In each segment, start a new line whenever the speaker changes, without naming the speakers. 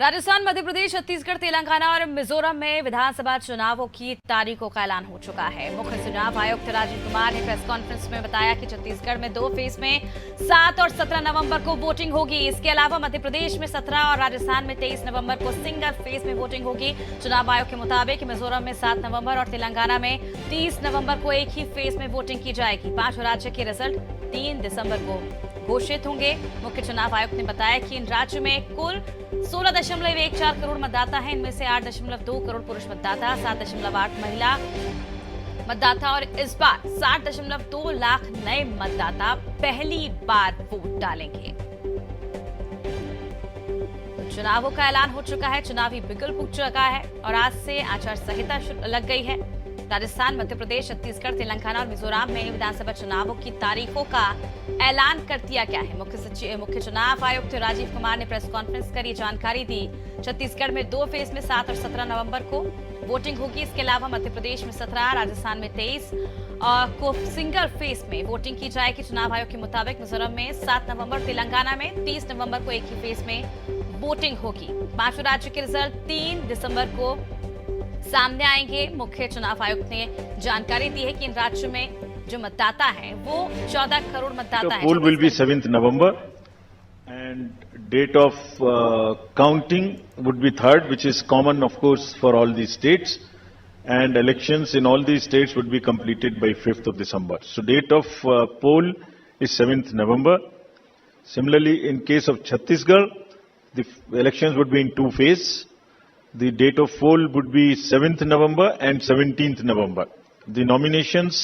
राजस्थान, मध्य प्रदेश, छत्तीसगढ़, तेलंगाना और मिजोरम में विधानसभा चुनावों की तारीखों का ऐलान हो चुका है। मुख्य चुनाव आयुक्त राजीव कुमार ने प्रेस कॉन्फ्रेंस में बताया कि छत्तीसगढ़ में 2 फेज में 7 और 17 नवंबर को वोटिंग होगी। इसके अलावा मध्य प्रदेश में 17 और राजस्थान में 23 नवंबर को सिंगल फेज में वोटिंग होगी। चुनाव आयोग के मुताबिक मिजोरम में 7 नवंबर और तेलंगाना में 30 नवंबर को एक ही फेज में वोटिंग की जाएगी। 5 राज्य के रिजल्ट 3 दिसंबर को घोषित होंगे। मुख्य चुनाव आयुक्त ने बताया कि इन राज्यों में कुल 16.14 करोड़ मतदाता हैं। इनमें से 8.2 करोड़ पुरुष मतदाता, 7.8 महिला मतदाता और इस बार 60.2 लाख नए मतदाता पहली बार वोट डालेंगे। चुनावों का ऐलान हो चुका है, चुनावी बिगुल फूंक चुका है और आज से आचार संहिता लग गई है। राजस्थान, मध्य प्रदेश, छत्तीसगढ़, तेलंगाना और मिजोरम में विधानसभा चुनावों की तारीखों का ऐलान कर दिया गया है। मुख्य चुनाव आयुक्त राजीव कुमार ने प्रेस कॉन्फ्रेंस कर ये जानकारी दी। छत्तीसगढ़ में 2 फेज में 7 और 17 नवंबर को वोटिंग होगी। इसके अलावा मध्य प्रदेश में 17, राजस्थान में 23 को सिंगल फेज में वोटिंग की जाएगी। चुनाव आयोग के मुताबिक मिजोरम में 7 नवंबर, तेलंगाना में 30 नवंबर को एक ही फेज में वोटिंग होगी। 5 राज्य के रिजल्ट 3 दिसंबर को सामने आएंगे। मुख्य चुनाव आयुक्त ने जानकारी दी है कि इन राज्यों में जो मतदाता हैं वो 14 करोड़ मतदाता हैं।
Poll will be 7th November and date of counting would be 3rd, which is common of course for all these states, and elections in all these states would be completed by 5th of December. So date of poll is 7th November. Similarly, in case of Chhattisgarh, the elections would be in 2 phases. The date of poll would be 7th November and 17th November. The nominations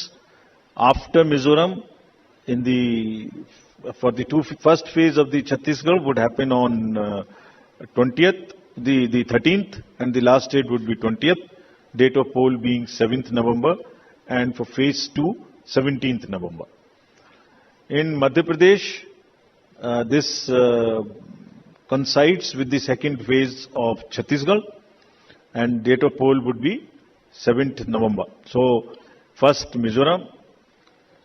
after Mizoram for the first phase of the Chhattisgarh would happen on 20th, the 13th, and the last date would be 20th. Date of poll being 7th November, and for phase 2, 17th November. In Madhya Pradesh, this coincides with the second phase of Chhattisgarh, and date of poll would be 7th November. So, first Mizoram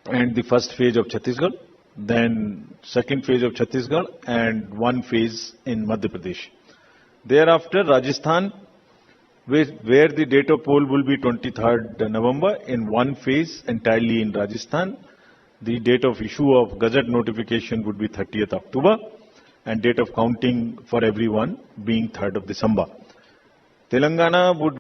and the first phase of Chhattisgarh, then second phase of Chhattisgarh and 1 phase in Madhya Pradesh. Thereafter, Rajasthan, where the date of poll will be 23rd November in 1 phase entirely in Rajasthan. The date of issue of Gazette notification would be 30th October, and date of counting for everyone being 3rd of December. Telangana would